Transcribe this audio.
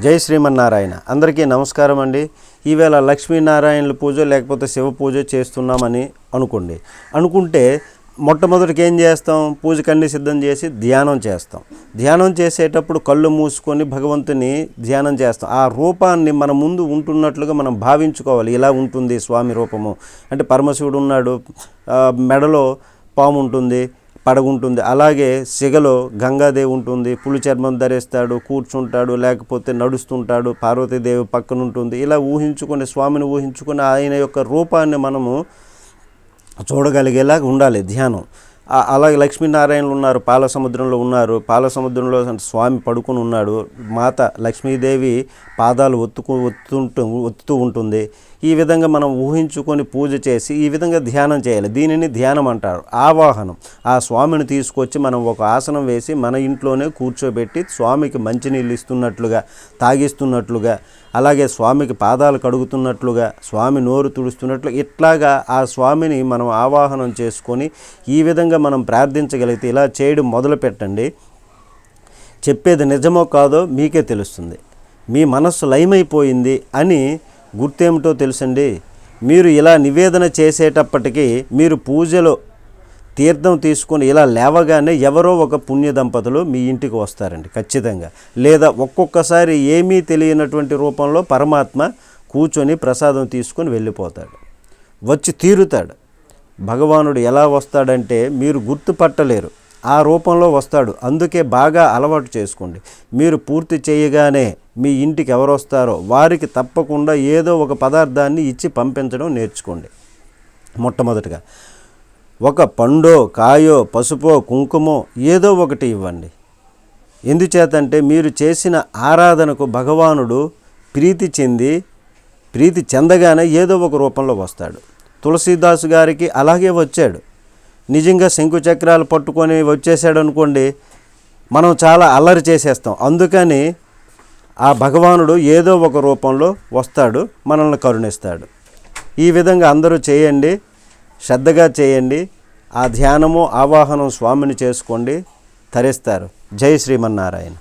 జై శ్రీమన్నారాయణ. అందరికీ నమస్కారం అండి. ఈవేళ లక్ష్మీనారాయణల పూజ లేకపోతే శివ పూజ చేస్తున్నామని అనుకుంటే మొట్టమొదటికి ఏం చేస్తాం? పూజకు అన్ని సిద్ధం చేసి ధ్యానం చేస్తాం. ధ్యానం చేసేటప్పుడు కళ్ళు మూసుకొని భగవంతుని ధ్యానం చేస్తాం. ఆ రూపాన్ని మన ముందు ఉంటున్నట్లుగా మనం భావించుకోవాలి. ఇలా ఉంటుంది స్వామి రూపము అంటే పరమశివుడు ఉన్నాడు, మెడలో పాము ఉంటుంది, పడగుంటుంది. అలాగే సిగలో గంగాదేవి ఉంటుంది, పులి చర్మం ధరిస్తాడు, కూర్చుంటాడు, లేకపోతే నడుస్తుంటాడు, పార్వతీదేవి పక్కన ఉంటుంది. ఇలా ఊహించుకొని స్వామిని ఊహించుకొని ఆయన యొక్క రూపాన్ని మనము చూడగలిగేలాగా ఉండాలి ధ్యానం. అలాగే లక్ష్మీనారాయణలు ఉన్నారు, పాల సముద్రంలో ఉన్నారు. పాల సముద్రంలో స్వామి పడుకుని ఉన్నాడు. మాత లక్ష్మీదేవి పాదాలు ఒత్తుతూ ఉంటుంది. ఈ విధంగా మనం ఊహించుకొని పూజ చేసి ఈ విధంగా ధ్యానం చేయాలి. దీనిని ధ్యానం అంటారు. ఆవాహనం. ఆ స్వామిని తీసుకొచ్చి మనం ఒక ఆసనం వేసి మన ఇంట్లోనే కూర్చోబెట్టి స్వామికి మంచినీళ్ళు ఇస్తున్నట్లుగా, తాగిస్తున్నట్లుగా, అలాగే స్వామికి పాదాలు కడుగుతున్నట్లుగా, స్వామి నోరు తుడుస్తున్నట్లు ఇట్లాగా ఆ స్వామిని మనం ఆవాహనం చేసుకొని ఈ విధంగా మనం ప్రార్థించగలిగితే ఇలా చేయడం మొదలు పెట్టండి. చెప్పేది నిజమో కాదో మీకే తెలుస్తుంది. మీ మనస్సు లయమైపోయింది అని గుర్తేమిటో తెలుసండి. మీరు ఇలా నివేదన చేసేటప్పటికీ మీరు పూజలో తీర్థం తీసుకొని ఇలా లేవగానే ఎవరో ఒక పుణ్య దంపతులు మీ ఇంటికి వస్తారండి ఖచ్చితంగా. లేదా ఒక్కొక్కసారి ఏమీ తెలియనటువంటి రూపంలో పరమాత్మ కూర్చొని ప్రసాదం తీసుకొని వెళ్ళిపోతాడు, వచ్చి తీరుతాడు. భగవానుడు ఎలా వస్తాడంటే మీరు గుర్తుపట్టలేరు, ఆ రూపంలో వస్తాడు. అందుకే బాగా అలవాటు చేసుకోండి. మీరు పూర్తి చేయగానే మీ ఇంటికి ఎవరు వస్తారో వారికి తప్పకుండా ఏదో ఒక పదార్థాన్ని ఇచ్చి పంపించడం నేర్చుకోండి. మొట్టమొదటిగా ఒక పండో, కాయో, పసుపో, కుంకుమో ఏదో ఒకటి ఇవ్వండి. ఎందుచేతంటే మీరు చేసిన ఆరాధనకు భగవానుడు ప్రీతి చెందగానే ఏదో ఒక రూపంలో వస్తాడు. తులసీదాసు గారికి అలాగే వచ్చాడు. నిజంగా శంకుచక్రాలు పట్టుకొని వచ్చేసాడు అనుకోండి, మనం చాలా అల్లరి చేసేస్తాం. అందుకని ఆ భగవానుడు ఏదో ఒక రూపంలో వస్తాడు, మనల్ని కరుణిస్తాడు. ఈ విధంగా అందరూ చేయండి, శ్రద్ధగా చేయండి. ఆ ధ్యానము ఆవాహనం స్వామిని చేసుకోండి, తరిస్తారు. జై శ్రీమన్నారాయణ.